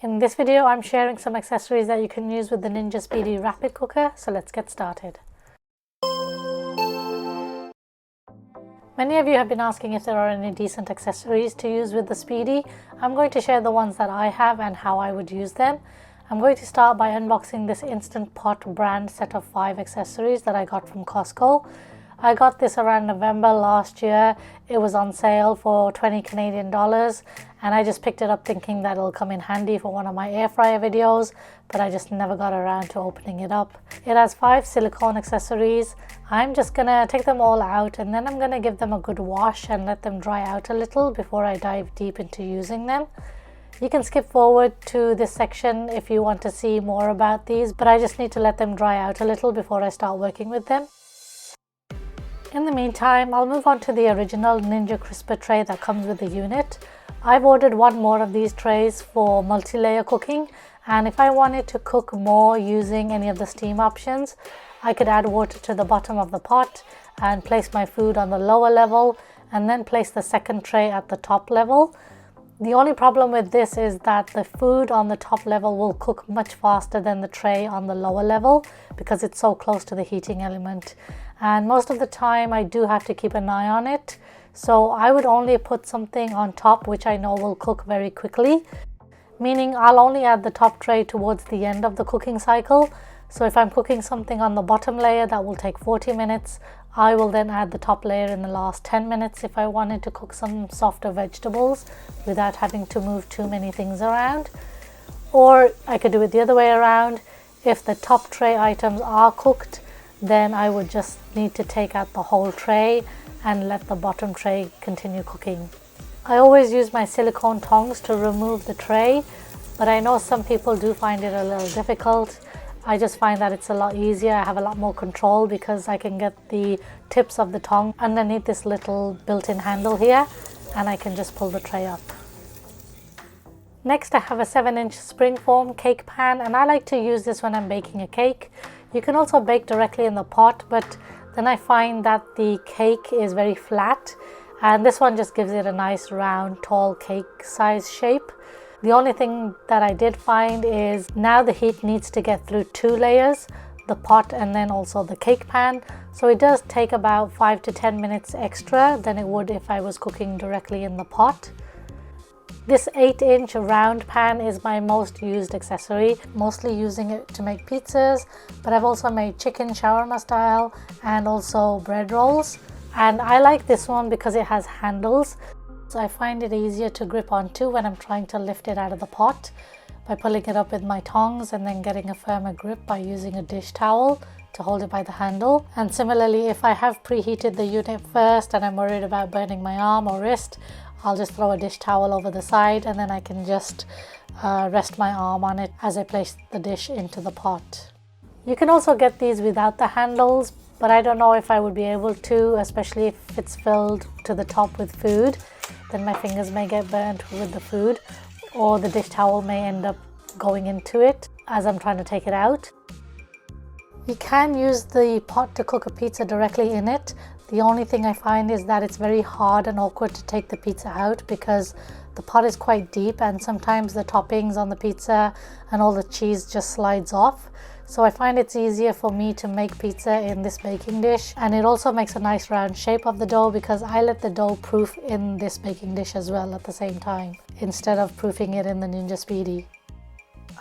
In this video, I'm sharing some accessories that you can use with the Ninja Speedi Rapid Cooker, so let's get started. Many of you have been asking if there are any decent accessories to use with the Speedi. I'm going to share the ones that I have and how I would use them. I'm going to start by unboxing this Instant Pot brand set of 5 accessories that I got from Costco. I got this around November last year. It was on sale for 20 Canadian dollars and I just picked it up thinking that it'll come in handy for one of my air fryer videos, but I just never got around to opening it up. It has 5 silicone accessories. I'm just gonna take them all out and then I'm gonna give them a good wash and let them dry out a little before I dive deep into using them. You can skip forward to this section if you want to see more about these, but I just need to let them dry out a little before I start working with them. In the meantime, I'll move on to the original Ninja Crisper tray that comes with the unit. I've ordered one more of these trays for multi-layer cooking, and if I wanted to cook more using any of the steam options, I could add water to the bottom of the pot and place my food on the lower level and then place the second tray at the top level. The only problem with this is that the food on the top level will cook much faster than the tray on the lower level because it's so close to the heating element. And most of the time I do have to keep an eye on it. So I would only put something on top which I know will cook very quickly. Meaning I'll only add the top tray towards the end of the cooking cycle. So if I'm cooking something on the bottom layer that will take 40 minutes, I will then add the top layer in the last 10 minutes if I wanted to cook some softer vegetables without having to move too many things around. Or I could do it the other way around. If the top tray items are cooked, then I would just need to take out the whole tray and let the bottom tray continue cooking. I always use my silicone tongs to remove the tray, but I know some people do find it a little difficult. I just find that it's a lot easier. I have a lot more control because I can get the tips of the tong underneath this little built-in handle here and I can just pull the tray up. Next I have a 7-inch Springform cake pan, and I like to use this when I'm baking a cake. You can also bake directly in the pot, but then I find that the cake is very flat, and this one just gives it a nice round tall cake size shape. The only thing that I did find is now the heat needs to get through 2 layers, the pot and then also the cake pan. So it does take about 5 to 10 minutes extra than it would if I was cooking directly in the pot. This 8-inch round pan is my most used accessory, mostly using it to make pizzas, but I've also made chicken shawarma style and also bread rolls. And I like this one because it has handles. So I find it easier to grip onto when I'm trying to lift it out of the pot by pulling it up with my tongs and then getting a firmer grip by using a dish towel to hold it by the handle. And similarly, if I have preheated the unit first and I'm worried about burning my arm or wrist, I'll just throw a dish towel over the side and then I can just rest my arm on it as I place the dish into the pot. You can also get these without the handles, but I don't know if I would be able to, especially if it's filled to the top with food. Then my fingers may get burnt with the food, or the dish towel may end up going into it as I'm trying to take it out. You can use the pot to cook a pizza directly in it. The only thing I find is that it's very hard and awkward to take the pizza out because the pot is quite deep and sometimes the toppings on the pizza and all the cheese just slides off. So I find it's easier for me to make pizza in this baking dish, and it also makes a nice round shape of the dough because I let the dough proof in this baking dish as well at the same time instead of proofing it in the Ninja Speedi.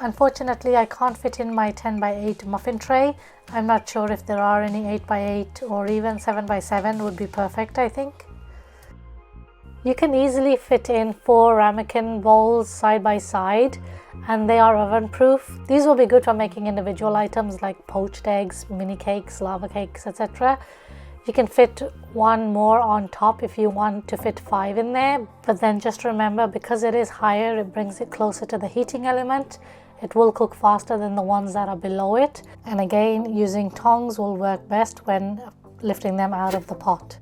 Unfortunately, I can't fit in my 10x8 muffin tray. I'm not sure if there are any 8x8 or even 7x7 would be perfect, I think. You can easily fit in 4 ramekin bowls side by side, and they are oven proof. These will be good for making individual items like poached eggs, mini cakes, lava cakes, etc. You can fit one more on top if you want to fit 5 in there, but then just remember, because it is higher, it brings it closer to the heating element. It will cook faster than the ones that are below it, and again, using tongs will work best when lifting them out of the pot.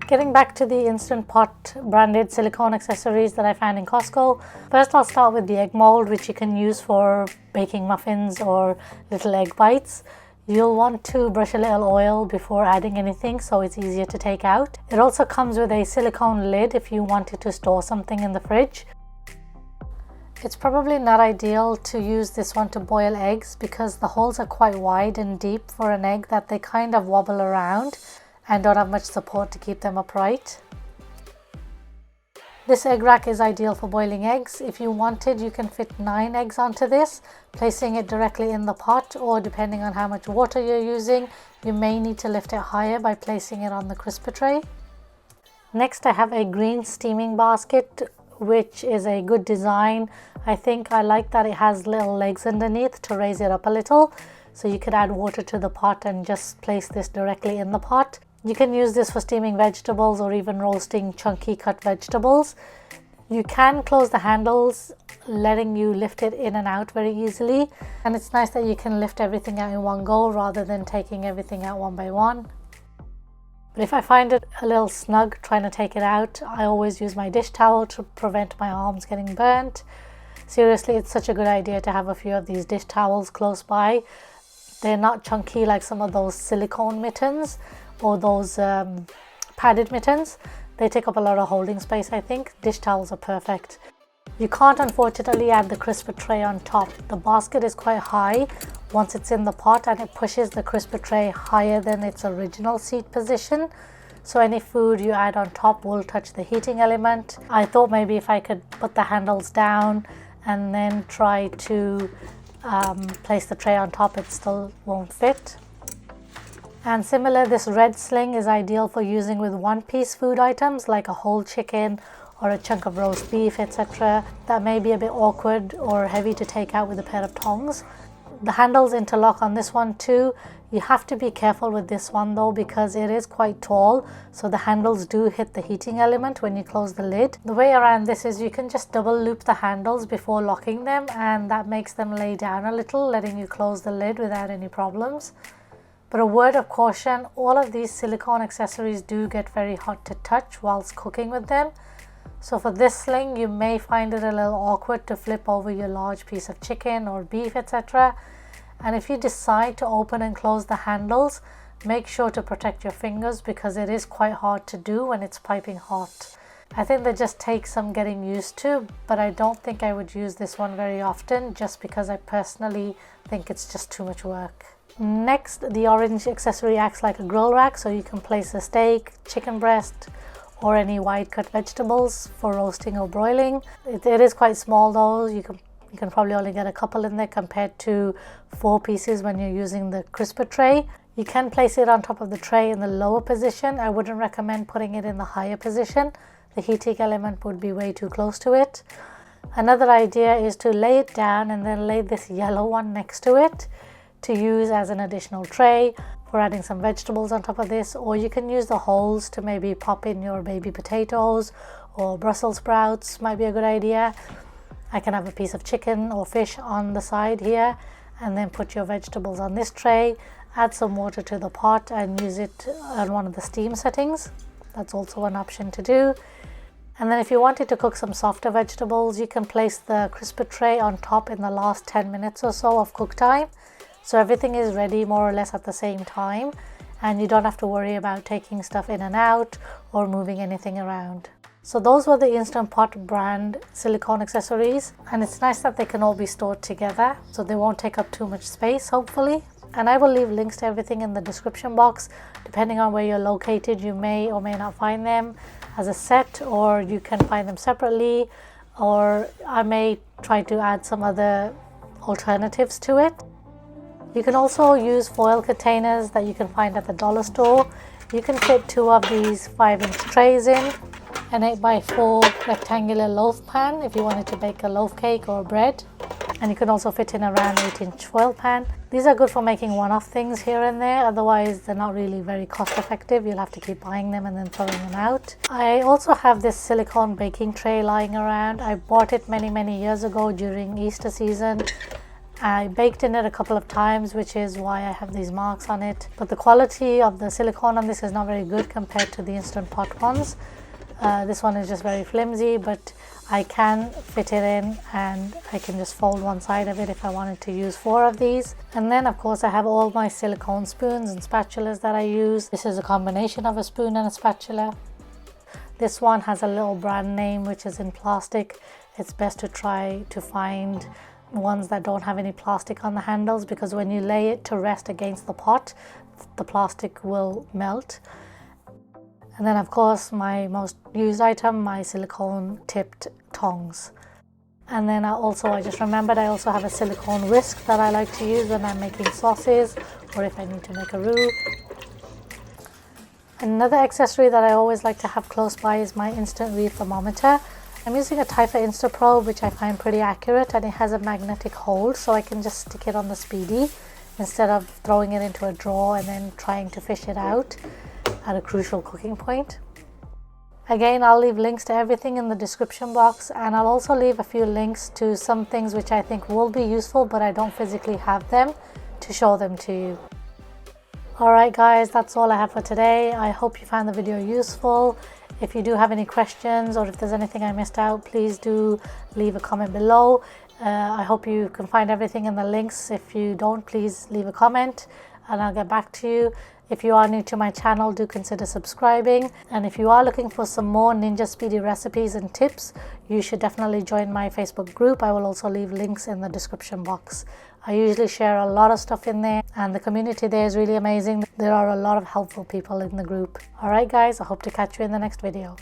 Getting back to the Instant Pot branded silicone accessories that I found in Costco. First I'll start with the egg mold, which you can use for baking muffins or little egg bites. You'll want to brush a little oil before adding anything so it's easier to take out. It also comes with a silicone lid if you wanted to store something in the fridge. It's probably not ideal to use this one to boil eggs because the holes are quite wide and deep for an egg that they kind of wobble around and don't have much support to keep them upright. This egg rack is ideal for boiling eggs. If you wanted, you can fit 9 eggs onto this, placing it directly in the pot, or depending on how much water you're using, you may need to lift it higher by placing it on the crisper tray. Next, I have a green steaming basket, which is a good design. I think I like that it has little legs underneath to raise it up a little, so you could add water to the pot and just place this directly in the pot. You can use this for steaming vegetables or even roasting chunky cut vegetables. You can close the handles, letting you lift it in and out very easily, and it's nice that you can lift everything out in one go rather than taking everything out one by one. But if I find it a little snug trying to take it out, I always use my dish towel to prevent my arms getting burnt. Seriously, it's such a good idea to have a few of these dish towels close by. They're not chunky like some of those silicone mittens or those padded mittens. They take up a lot of holding space, I think. Dish towels are perfect. You can't unfortunately add the crisper tray on top. The basket is quite high once it's in the pot, and it pushes the crisper tray higher than its original seat position. So any food you add on top will touch the heating element. I thought maybe if I could put the handles down and then try to place the tray on top, it still won't fit. And similar, this red sling is ideal for using with one-piece food items like a whole chicken or a chunk of roast beef, etc. That may be a bit awkward or heavy to take out with a pair of tongs. The handles interlock on this one too. You have to be careful with this one though, because it is quite tall, so the handles do hit the heating element when you close the lid. The way around this is you can just double loop the handles before locking them, and that makes them lay down a little, letting you close the lid without any problems. But a word of caution, all of these silicone accessories do get very hot to touch whilst cooking with them. So for this sling, you may find it a little awkward to flip over your large piece of chicken or beef, etc. And if you decide to open and close the handles, make sure to protect your fingers because it is quite hard to do when it's piping hot. I think that just takes some getting used to, but I don't think I would use this one very often just because I personally think it's just too much work. Next, the orange accessory acts like a grill rack, so you can place a steak, chicken breast, or any wide cut vegetables for roasting or broiling. It is quite small though. You can probably only get a couple in there compared to 4 pieces when you're using the crisper tray. You can place it on top of the tray in the lower position. I wouldn't recommend putting it in the higher position. The heating element would be way too close to it. Another idea is to lay it down and then lay this yellow one next to it to use as an additional tray for adding some vegetables on top of this, or you can use the holes to maybe pop in your baby potatoes or Brussels sprouts, might be a good idea. I can have a piece of chicken or fish on the side here and then put your vegetables on this tray, add some water to the pot and use it on one of the steam settings. That's also an option to do. And then if you wanted to cook some softer vegetables, you can place the crisper tray on top in the last 10 minutes or so of cook time. So everything is ready more or less at the same time, and you don't have to worry about taking stuff in and out or moving anything around. So those were the Instant Pot brand silicone accessories, and it's nice that they can all be stored together so they won't take up too much space, hopefully. And I will leave links to everything in the description box. Depending on where you're located, you may or may not find them as a set, or you can find them separately, or I may try to add some other alternatives to it. You can also use foil containers that you can find at the dollar store. You can fit 2 of these 5-inch trays in, an 8x4 rectangular loaf pan if you wanted to bake a loaf cake or bread, and you can also fit in a round 8-inch foil pan. These are good for making one-off things here and there, otherwise they're not really very cost effective. You'll have to keep buying them and then throwing them out. I also have this silicone baking tray lying around. I bought it many years ago during Easter season. I baked in it a couple of times, which is why I have these marks on it. But the quality of the silicone on this is not very good compared to the Instant Pot ones. This one is just very flimsy, but I can fit it in and I can just fold one side of it if I wanted to use 4 of these. And then of course I have all my silicone spoons and spatulas that I use. This is a combination of a spoon and a spatula. This one has a little brand name which is in plastic. it's best to try to find ones that don't have any plastic on the handles, because when you lay it to rest against the pot, the plastic will melt. And then of course my most used item, my silicone tipped tongs. And then I just remembered I also have a silicone whisk that I like to use when I'm making sauces or if I need to make a roux. Another accessory that I always like to have close by is my instant read thermometer. I'm using a Typhur InstaProbe, which I find pretty accurate, and it has a magnetic hold, so I can just stick it on the Speedi instead of throwing it into a drawer and then trying to fish it out at a crucial cooking point. Again, I'll leave links to everything in the description box, and I'll also leave a few links to some things which I think will be useful but I don't physically have them to show them to you. Alright guys, that's all I have for today. I hope you found the video useful. If you do have any questions or if there's anything I missed out, please do leave a comment below. I hope you can find everything in the links. If you don't, please leave a comment and I'll get back to you. If you are new to my channel, do consider subscribing. And if you are looking for some more Ninja Speedi recipes and tips, you should definitely join my Facebook group. I will also leave links in the description box. I usually share a lot of stuff in there and the community there is really amazing. There are a lot of helpful people in the group. Alright guys, I hope to catch you in the next video.